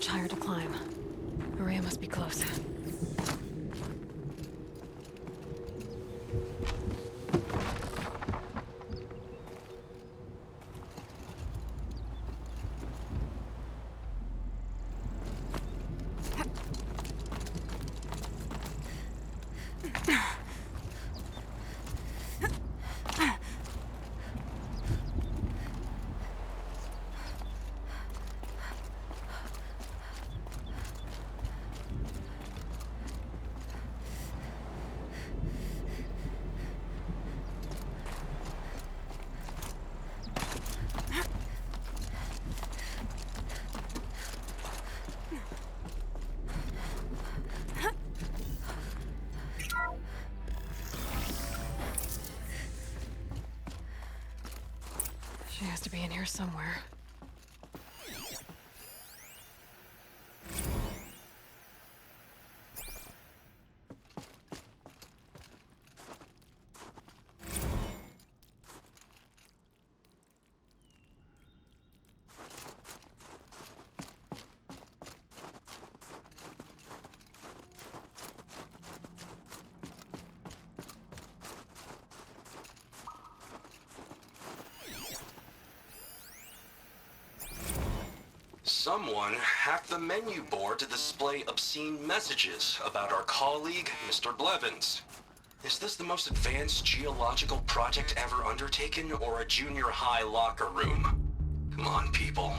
much higher to climb. Maria must be close. She has to be in here somewhere. Someone hacked the menu board to display obscene messages about our colleague, Mr. Blevins. Is this the most advanced geological project ever undertaken, or a junior high locker room? Come on, people.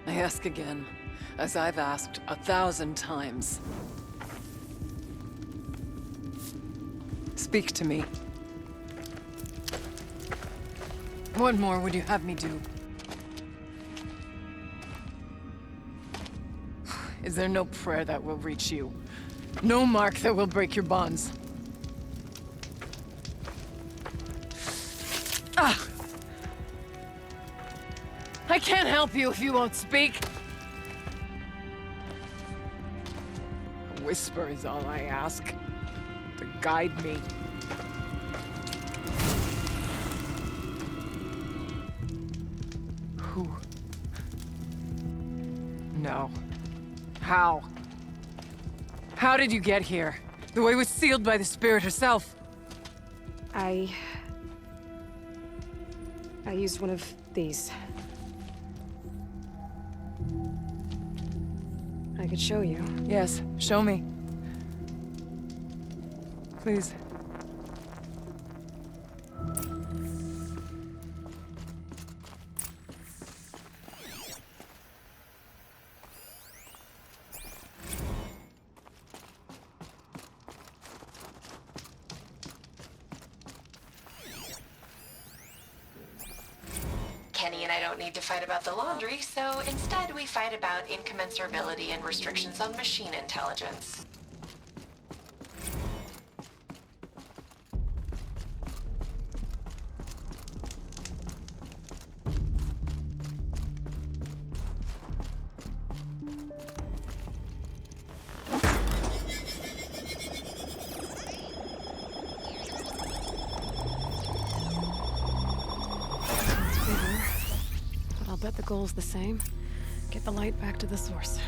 I ask again, as I've asked 1,000 times. Speak to me. What more would you have me do? Is there no prayer that will reach you? No mark that will break your bonds? Ah! I can't help you if you won't speak. A whisper is all I ask, to guide me. Who? No. How? How did you get here? The way was sealed by the spirit herself. I used one of these. I could show you. Yes, show me. Please. Kenny and I don't need to fight about the laundry, so instead we fight about incommensurability and restrictions on machine intelligence. I'll bet the goal's the same. Get the light back to the source.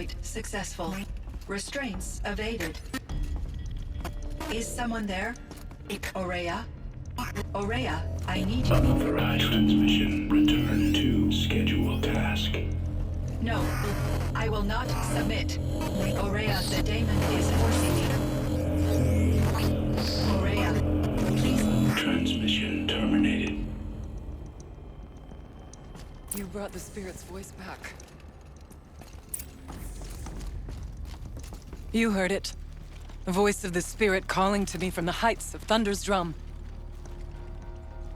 flight successful. Restraints evaded. Is someone there? Aurea? Aurea, I need you. Unauthorized transmission. Return to scheduled task. No, I will not submit. Aurea, the daemon is forcing me. Aurea, please. Transmission terminated. You brought the spirit's voice back. You heard it. The voice of the spirit calling to me from the heights of Thunder's drum.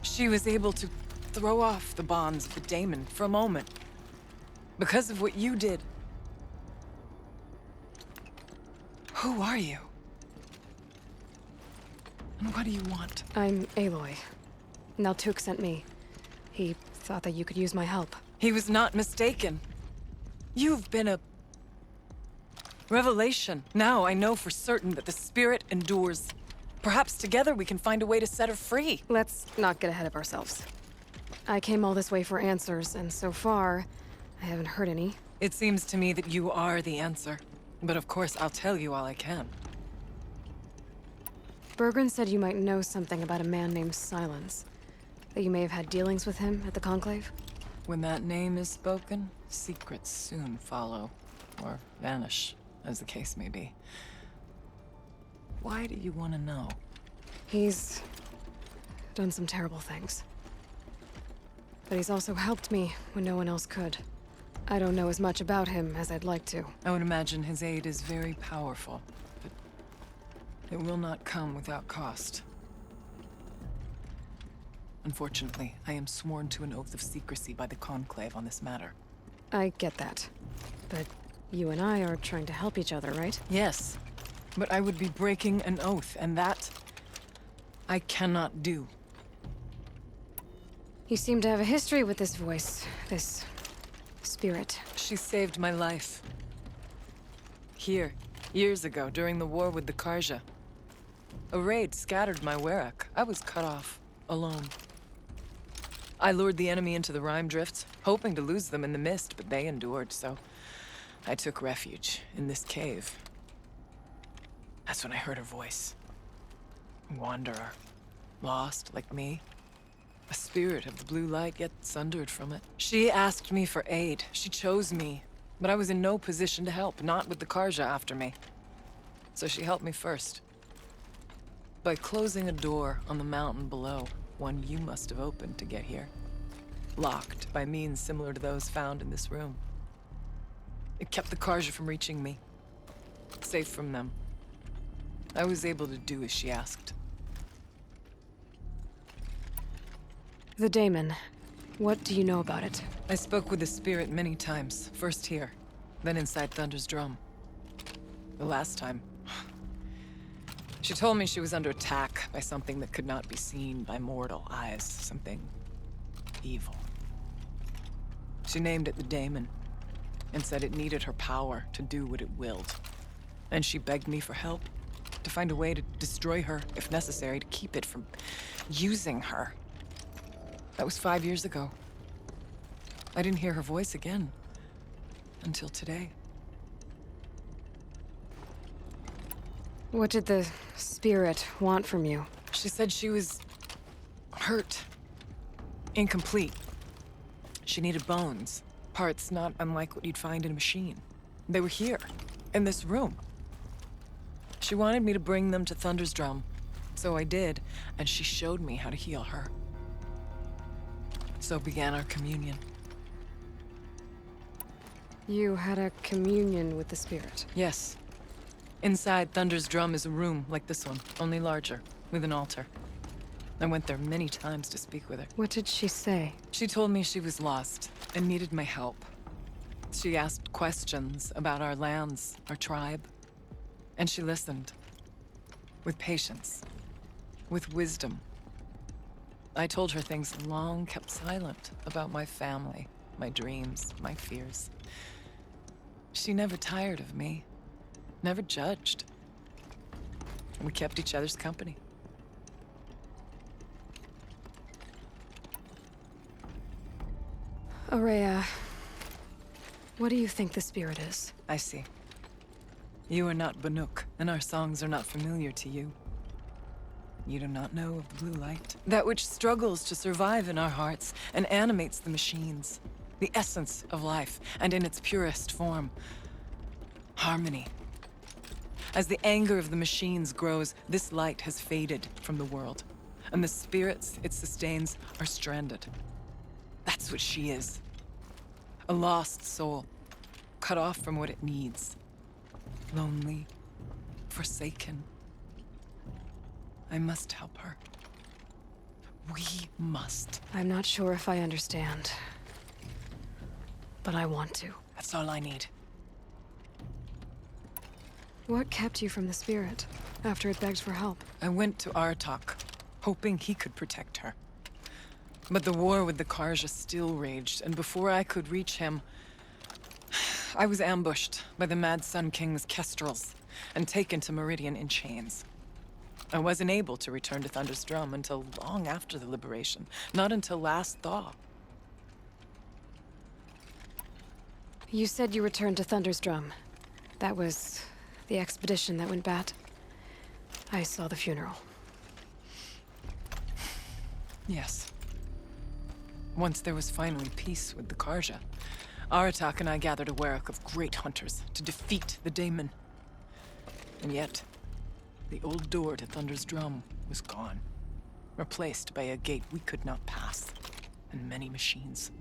She was able to throw off the bonds of the daemon for a moment. Because of what you did. Who are you? And what do you want? I'm Aloy. Naltuk sent me. He thought that you could use my help. He was not mistaken. You've been a revelation. Now I know for certain that the spirit endures. Perhaps together we can find a way to set her free. Let's not get ahead of ourselves. I came all this way for answers, and so far, I haven't heard any. It seems to me that you are the answer. But of course, I'll tell you all I can. Bergren said you might know something about a man named Silence. That you may have had dealings with him at the Conclave? When that name is spoken, secrets soon follow. Or vanish, as the case may be. Why do you want to know? He's done some terrible things. But he's also helped me when no one else could. I don't know as much about him as I'd like to. I would imagine his aid is very powerful, but it will not come without cost. Unfortunately, I am sworn to an oath of secrecy by the Conclave on this matter. I get that. But you and I are trying to help each other, right? Yes, but I would be breaking an oath, and that I cannot do. You seem to have a history with this voice, this spirit. She saved my life. Here, years ago, during the war with the Karja. A raid scattered my Werak. I was cut off, alone. I lured the enemy into the Rime Drifts, hoping to lose them in the mist, but they endured, so I took refuge in this cave. That's when I heard her voice. A wanderer. Lost, like me. A spirit of the blue light, yet sundered from it. She asked me for aid. She chose me. But I was in no position to help, not with the Karja after me. So she helped me first. By closing a door on the mountain below, one you must have opened to get here. Locked by means similar to those found in this room. It kept the Karja from reaching me. Safe from them. I was able to do as she asked. The daemon. What do you know about it? I spoke with the spirit many times. First here, then inside Thunder's drum. The last time, she told me she was under attack by something that could not be seen by mortal eyes. Something evil. She named it the daemon, and said it needed her power to do what it willed. And she begged me for help, to find a way to destroy her, if necessary, to keep it from using her. That was 5 years ago. I didn't hear her voice again. Until today. What did the spirit want from you? She said she was hurt. Incomplete. She needed bones. Parts not unlike what you'd find in a machine. They were here, in this room. She wanted me to bring them to Thunder's drum. So I did, and she showed me how to heal her. So began our communion. You had a communion with the spirit. Yes. Inside Thunder's drum is a room like this one, only larger, with an altar. I went there many times to speak with her. What did she say? She told me she was lost and needed my help. She asked questions about our lands, our tribe. And she listened. With patience. With wisdom. I told her things long kept silent about my family, my dreams, my fears. She never tired of me. Never judged. We kept each other's company. Aurea, What do you think the spirit is? I see. You are not Banuk, and our songs are not familiar to you. You do not know of the blue light? That which struggles to survive in our hearts and animates the machines. The essence of life, and in its purest form. Harmony. As the anger of the machines grows, this light has faded from the world, and the spirits it sustains are stranded. That's what she is. A lost soul, cut off from what it needs. Lonely, forsaken. I must help her. We must. I'm not sure if I understand. But I want to. That's all I need. What kept you from the spirit after it begged for help? I went to Aratak, hoping he could protect her. But the war with the Karja still raged, and before I could reach him, I was ambushed by the Mad Sun King's kestrels and taken to Meridian in chains. I wasn't able to return to Thunder's Drum until long after the liberation, not until last thaw. You said you returned to Thunder's Drum. That was the expedition that went bad. I saw the funeral. Yes. Once there was finally peace with the Karja, Aratak and I gathered a Werek of great hunters to defeat the Daemon. And yet, the old door to Thunder's Drum was gone, replaced by a gate we could not pass, and many machines.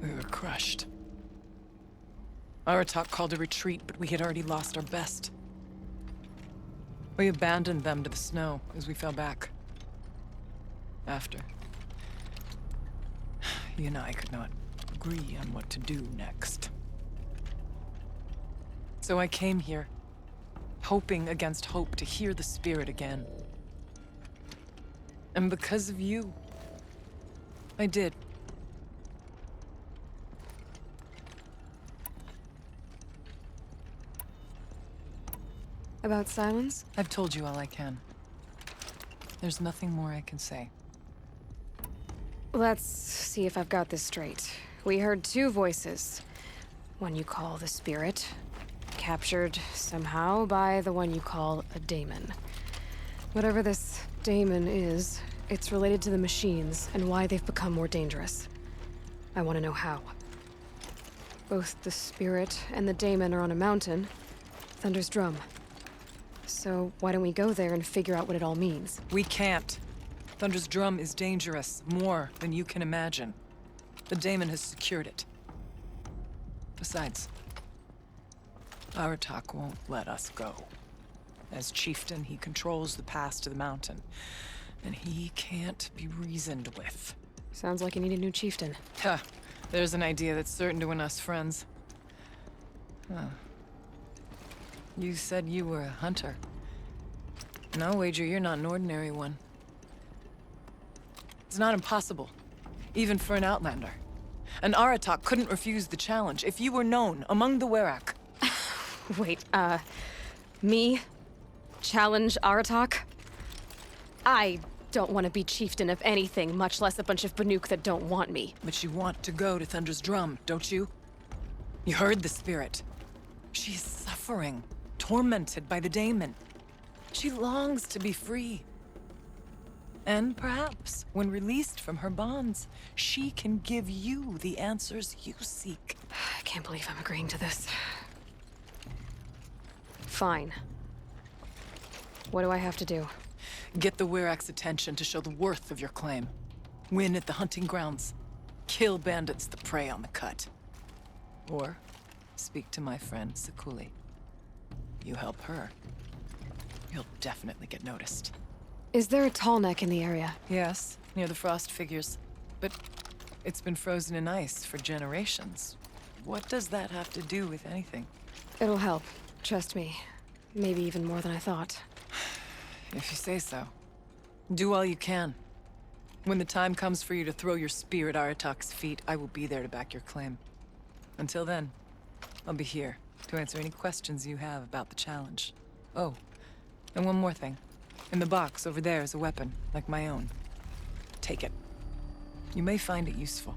We were crushed. Aratak called a retreat, but we had already lost our best. We abandoned them to the snow as we fell back. After, he and I could not agree on what to do next. So I came here, hoping against hope to hear the spirit again. And because of you, I did. About silence? I've told you all I can. There's nothing more I can say. Let's see if I've got this straight. We heard two voices. One you call the spirit, captured somehow by the one you call a daemon. Whatever this daemon is, it's related to the machines and why they've become more dangerous. I want to know how. Both the spirit and the daemon are on a mountain, Thunder's Drum. So why don't we go there and figure out what it all means? We can't. Thunder's Drum is dangerous, more than you can imagine. The daemon has secured it. Besides, Aratak won't let us go. As chieftain, he controls the pass to the mountain, and he can't be reasoned with. Sounds like you need a new chieftain. Huh. There's an idea that's certain to win us friends. Huh. You said you were a hunter. And I'll wager you're not an ordinary one. It's not impossible, even for an outlander. And Aratak couldn't refuse the challenge if you were known among the Werek. Wait, me? Challenge Aratak? I don't want to be chieftain of anything, much less a bunch of Banuk that don't want me. But you want to go to Thunder's Drum, don't you? You heard the spirit. She is suffering, tormented by the daemon. She longs to be free. And perhaps, when released from her bonds, she can give you the answers you seek. I can't believe I'm agreeing to this. Fine. What do I have to do? Get the Werek's attention to show the worth of your claim. Win at the hunting grounds. Kill bandits that prey on the cut. Or speak to my friend Sekuli. You help her, you'll definitely get noticed. Is there a tall neck in the area? Yes, near the frost figures. But it's been frozen in ice for generations. What does that have to do with anything? It'll help. Trust me. Maybe even more than I thought. If you say so. Do all you can. When the time comes for you to throw your spear at Aratak's feet, I will be there to back your claim. Until then, I'll be here to answer any questions you have about the challenge. Oh, and one more thing. In the box over there is a weapon, like my own. Take it. You may find it useful.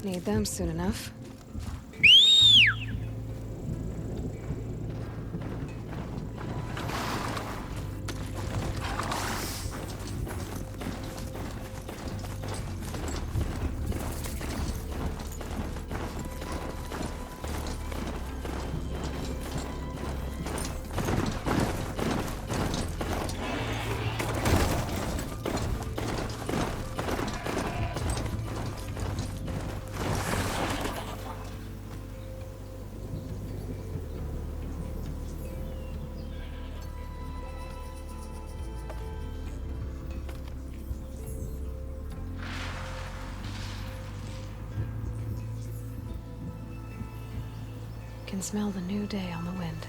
Need them soon enough. Can smell the new day on the wind.